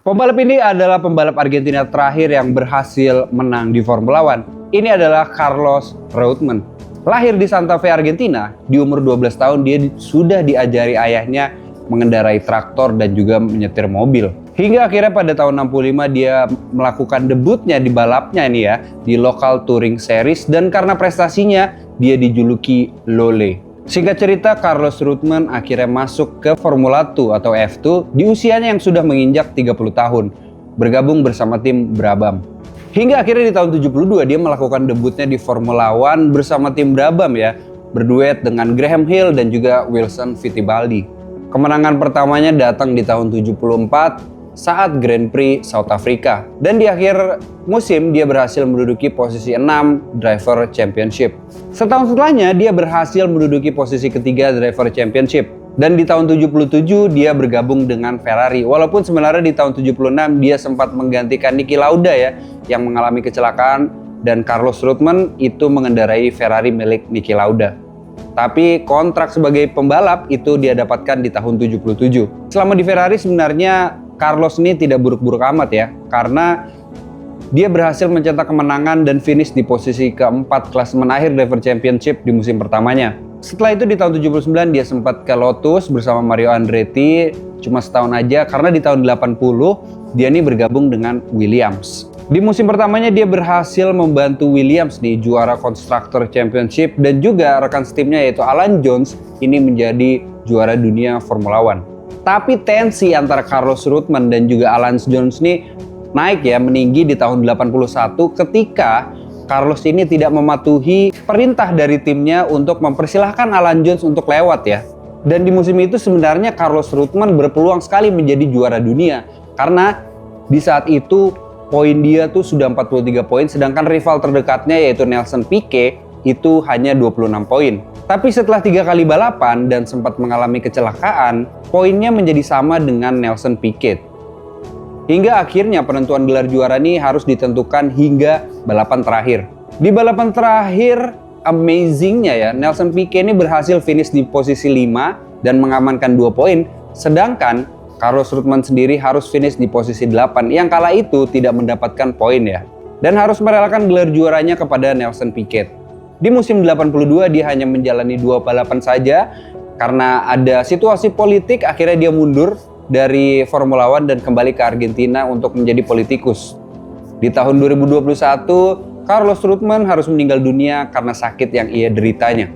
Pembalap ini adalah pembalap Argentina terakhir yang berhasil menang di Formula One. Ini adalah Carlos Reutemann. Lahir di Santa Fe, Argentina, di umur 12 tahun dia sudah diajari ayahnya mengendarai traktor dan juga menyetir mobil. Hingga akhirnya pada tahun 65 dia melakukan debutnya di balapnya ini ya, di Local Touring Series, dan karena prestasinya dia dijuluki Lole. Singkat cerita, Carlos Reutemann akhirnya masuk ke Formula 2 atau F2 di usianya yang sudah menginjak 30 tahun, bergabung bersama tim Brabham. Hingga akhirnya di tahun 72 dia melakukan debutnya di Formula 1 bersama tim Brabham ya, berduet dengan Graham Hill dan juga Wilson Fittipaldi. Kemenangan pertamanya datang di tahun 74 saat Grand Prix South Africa. Dan di akhir musim dia berhasil menduduki posisi 6 Driver Championship. Setahun setelahnya dia berhasil menduduki posisi ketiga Driver Championship. Dan di tahun 77 dia bergabung dengan Ferrari. Walaupun sebenarnya di tahun 76 dia sempat menggantikan Niki Lauda ya, yang mengalami kecelakaan, dan Carlos Reutemann itu mengendarai Ferrari milik Niki Lauda. Tapi kontrak sebagai pembalap itu dia dapatkan di tahun 77. Selama di Ferrari sebenarnya Carlos ini tidak buruk-buruk amat ya, karena dia berhasil mencetak kemenangan dan finish di posisi keempat klasemen akhir Driver Championship di musim pertamanya. Setelah itu di tahun 79 dia sempat ke Lotus bersama Mario Andretti, cuma setahun aja karena di tahun 80 dia nih bergabung dengan Williams. Di musim pertamanya dia berhasil membantu Williams di juara Constructor Championship, dan juga rekan setimnya yaitu Alan Jones ini menjadi juara dunia Formula One. Tapi tensi antara Carlos Reutemann dan juga Alan Jones ini naik ya, meninggi di tahun 81 ketika Carlos ini tidak mematuhi perintah dari timnya untuk mempersilahkan Alan Jones untuk lewat ya. Dan di musim itu sebenarnya Carlos Reutemann berpeluang sekali menjadi juara dunia, karena di saat itu poin dia tuh sudah 43 poin, sedangkan rival terdekatnya yaitu Nelson Piquet itu hanya 26 poin. Tapi setelah 3 kali balapan dan sempat mengalami kecelakaan, poinnya menjadi sama dengan Nelson Piquet. Hingga akhirnya penentuan gelar juara ini harus ditentukan hingga balapan terakhir. Di balapan terakhir, amazingnya ya, Nelson Piquet ini berhasil finish di posisi 5 dan mengamankan 2 poin, sedangkan Carlos Reutemann sendiri harus finish di posisi 8 yang kala itu tidak mendapatkan poin ya, dan harus merelakan gelar juaranya kepada Nelson Piquet. Di musim 82 dia hanya menjalani 2 balapan saja karena ada situasi politik, akhirnya dia mundur dari Formula One dan kembali ke Argentina untuk menjadi politikus. Di tahun 2021 Carlos Reutemann harus meninggal dunia karena sakit yang ia deritanya.